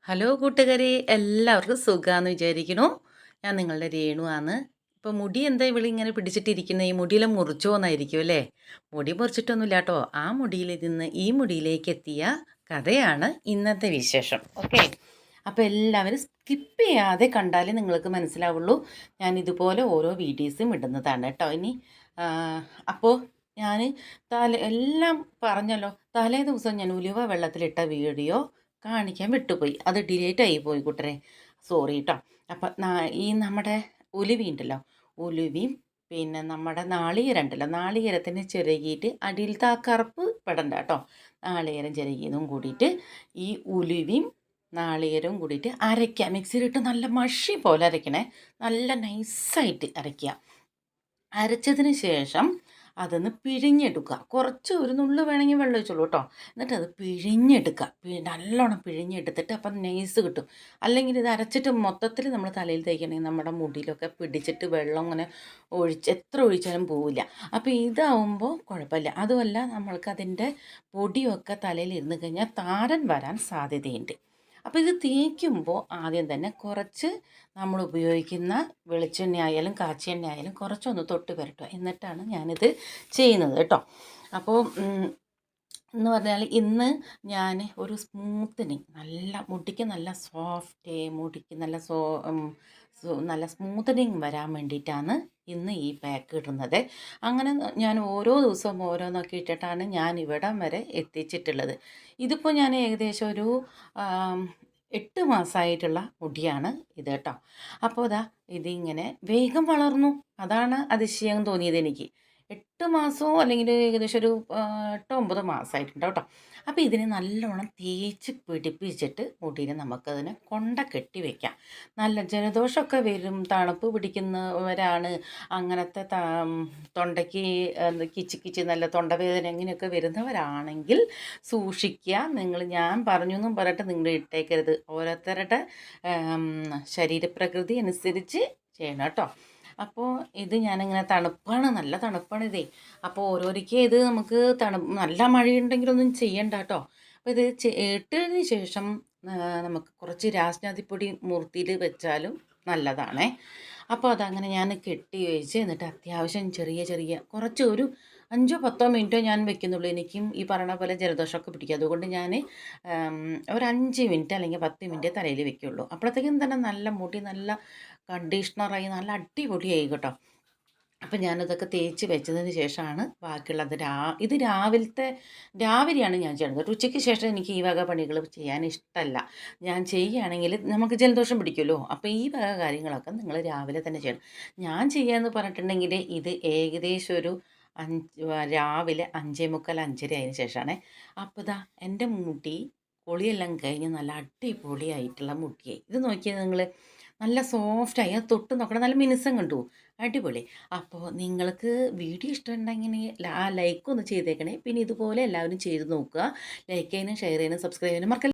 Hello കൂട്ടുകാരെ, എല്ലാവർക്കും സുഖാന്ന് വിചാരിക്കണു. ഞാൻ നിങ്ങളുടെ രേണുവാണ്. ഇപ്പോൾ മുടി എന്താ ഇങ്ങനെ പിടിച്ചിട്ടിരിക്കുന്നത്? ഈ മുടിയെല്ലാം മുറിച്ചോന്നായിരിക്കും അല്ലേ? മുടി മുറിച്ചിട്ടൊന്നുമില്ല കേട്ടോ. ആ മുടിയിൽ നിന്ന് ഈ മുടിയിലേക്ക് എത്തിയ കഥയാണ് ഇന്നത്തെ വിശേഷം. ഓക്കെ, അപ്പോൾ എല്ലാവരും സ്കിപ്പ് ചെയ്യാതെ കണ്ടാലേ നിങ്ങൾക്ക് മനസ്സിലാവുള്ളൂ. ഞാൻ ഇതുപോലെ ഓരോ വീഡിയോസും ഇടുന്നതാണ് കേട്ടോ. ഇനി അപ്പോൾ ഞാൻ എല്ലാം പറഞ്ഞല്ലോ, തലേ ദിവസം ഞാൻ ഉലുവ വെള്ളത്തിലിട്ട വീഡിയോ കാണിക്കാൻ വിട്ടുപോയി. അത് ഡിലീറ്റ് ആയി പോയി കൂട്ടരെ, സോറി കേട്ടോ. അപ്പം ഈ നമ്മുടെ ഉലുവി ഉണ്ടല്ലോ, ഉലുവിയും പിന്നെ നമ്മുടെ നാളികേരം ഉണ്ടല്ലോ, നാളികേരത്തിന് ചിരകിയിട്ട് അടിയിലത്തെ ആ കറുപ്പ് പെടണ്ട കേട്ടോ. നാളികേരം ചിരകിയതും കൂടിയിട്ട് ഈ ഉലുവിയും നാളികേരവും കൂടിയിട്ട് അരയ്ക്കുക. മിക്സിയിലിട്ട് നല്ല മഷി പോലെ അരയ്ക്കണേ, നല്ല നൈസായിട്ട് അരയ്ക്കുക. അരച്ചതിന് ശേഷം അതൊന്ന് പിഴിഞ്ഞെടുക്കുക. കുറച്ച് ഒരു നുള്ള് വേണമെങ്കിൽ വെള്ളം ഒഴിച്ചോളൂ കേട്ടോ. എന്നിട്ട് അത് പിഴിഞ്ഞെടുക്കുക. നല്ലോണം പിഴിഞ്ഞെടുത്തിട്ട് അപ്പം നൈസ് കിട്ടും. അല്ലെങ്കിൽ ഇത് അരച്ചിട്ട് മൊത്തത്തിൽ നമ്മൾ തലയിൽ തേക്കണമെങ്കിൽ നമ്മുടെ മുടിയിലൊക്കെ പിടിച്ചിട്ട് വെള്ളം ഇങ്ങനെ എത്ര ഒഴിച്ചാലും പോവില്ല. അപ്പോൾ ഇതാവുമ്പോൾ കുഴപ്പമില്ല. അതുമല്ല, നമ്മൾക്കതിൻ്റെ പൊടിയൊക്കെ തലയിൽ ഇരുന്ന് കഴിഞ്ഞാൽ താരൻ വരാൻ സാധ്യതയുണ്ട്. അപ്പോൾ ഇത് തേക്കുമ്പോൾ ആദ്യം തന്നെ കുറച്ച് നമ്മൾ ഉപയോഗിക്കുന്ന വെളിച്ചെണ്ണ ആയാലും കാച്ചിയെണ്ണ ആയാലും കുറച്ചൊന്ന് തൊട്ട് പുരട്ടുക. എന്നിട്ടാണ് ഞാനിത് ചെയ്യുന്നത് കേട്ടോ. അപ്പോൾ എന്ന് പറഞ്ഞാൽ ഇന്ന് ഞാൻ ഒരു സ്മൂത്തനിങ്, നല്ല മുടിക്ക് നല്ല സോഫ്റ്റ്, മുടിക്ക് നല്ല സ്മൂത്തനിങ് വരാൻ വേണ്ടിയിട്ടാണ് ഇന്ന് ഈ പാക്ക് ഇടുന്നത്. അങ്ങനെ ഞാൻ ഓരോ ദിവസവും ഓരോന്നൊക്കെ ഇട്ടിട്ടാണ് ഞാൻ ഇവിടം വരെ എത്തിച്ചിട്ടുള്ളത്. ഇതിപ്പോൾ ഞാൻ ഏകദേശം ഒരു 8 മാസമായിട്ടുള്ള മുടിയാണ് ഇത് കേട്ടോ. അപ്പോൾ ഇതിങ്ങനെ വേഗം വളർന്നു. അതാണ് അതിശയം തോന്നിയത് എനിക്ക്. 8 മാസമോ അല്ലെങ്കിൽ ഏകദേശം ഒരു 8-9 മാസമായിട്ടുണ്ട് കേട്ടോ. അപ്പോൾ ഇതിനെ നല്ലോണം തേച്ച് പിടിപ്പിച്ചിട്ട് മുടിയിൽ നമുക്കതിനെ കൊണ്ട കെട്ടി വയ്ക്കാം. നല്ല ജലദോഷമൊക്കെ വരും, തണുപ്പ് പിടിക്കുന്നവരാണ്, അങ്ങനത്തെ തൊണ്ടയ്ക്ക് കിച്ച് കിച്ച് നല്ല തൊണ്ടവേദന അങ്ങനെയൊക്കെ വരുന്നവരാണെങ്കിൽ സൂക്ഷിക്കുക. ഞാൻ പറഞ്ഞു എന്നും പറഞ്ഞിട്ട് നിങ്ങൾ ഇട്ടേക്കരുത്. ഓരോരുത്തരുടെ ശരീരപ്രകൃതി അനുസരിച്ച് ചെയ്യണം കേട്ടോ. അപ്പോൾ ഇത് ഞാനിങ്ങനെ തണുപ്പാണ്, നല്ല തണുപ്പാണ് ഇതേ. അപ്പോൾ ഓരോരിക്കും ഇത് നമുക്ക് നല്ല മഴയുണ്ടെങ്കിലൊന്നും ചെയ്യണ്ട കേട്ടോ. അപ്പോൾ ഇത് ഇട്ടതിന് ശേഷം നമുക്ക് കുറച്ച് രാസ്നാദിപ്പൊടി മൂർത്തിയിൽ വെച്ചാലും നല്ലതാണേ. അപ്പോൾ അതങ്ങനെ ഞാൻ കെട്ടി വെച്ച്, എന്നിട്ട് അത്യാവശ്യം ചെറിയ കുറച്ച് ഒരു 5-10 മിനിറ്റോ ഞാൻ വെക്കുന്നുള്ളൂ. എനിക്കും ഈ പറയുന്ന പോലെ ജലദോഷമൊക്കെ പിടിക്കും. അതുകൊണ്ട് ഞാൻ ഒരു 5 മിനിറ്റ് അല്ലെങ്കിൽ 10 മിനിറ്റ് തലയിൽ വെക്കുള്ളൂ. അപ്പോഴത്തേക്കും തന്നെ നല്ല മുടി നല്ല കണ്ടീഷണറായി നല്ല അടിപൊളിയായി കേട്ടോ. അപ്പം ഞാനതൊക്കെ തേച്ച് വെച്ചതിന് ശേഷമാണ് ബാക്കിയുള്ളത്. ഇത് രാവിലെയാണ് ഞാൻ ചെയ്യുന്നത്. ഉച്ചയ്ക്ക് ശേഷം എനിക്ക് ഈ വക പണികൾ ചെയ്യാൻ ഇഷ്ടമല്ല. ഞാൻ ചെയ്യുകയാണെങ്കിൽ നമുക്ക് ജലദോഷം പിടിക്കുമല്ലോ. അപ്പോൾ ഈ വക കാര്യങ്ങളൊക്കെ നിങ്ങൾ രാവിലെ തന്നെ ചെയ്യണം. ഞാൻ ചെയ്യാമെന്ന് പറഞ്ഞിട്ടുണ്ടെങ്കിൽ ഇത് ഏകദേശം ഒരു രാവിലെ 5:45 5:30 ആയതിനു ശേഷമാണ്. അപ്പോൾ എൻ്റെ മുടി കുളിയെല്ലാം കഴിഞ്ഞ് നല്ല അടിപൊളിയായിട്ടുള്ള മുടിയായി. ഇത് നോക്കിയാൽ നിങ്ങൾ നല്ല സോഫ്റ്റായി. അത് തൊട്ട് നോക്കണം, നല്ല മിനുസം കണ്ടു, അടിപൊളി. അപ്പോൾ നിങ്ങൾക്ക് വീഡിയോ ഇഷ്ടമുണ്ടെങ്കിൽ ലൈക്ക് ഒന്ന് ചെയ്തേക്കണേ. പിന്നെ ഇതുപോലെ എല്ലാവരും ചെയ്ത് നോക്കുക. ലൈക്ക് ചെയ്യാനും ഷെയർ ചെയ്യാനും സബ്സ്ക്രൈബ് ചെയ്യാനും മറക്കല്ല.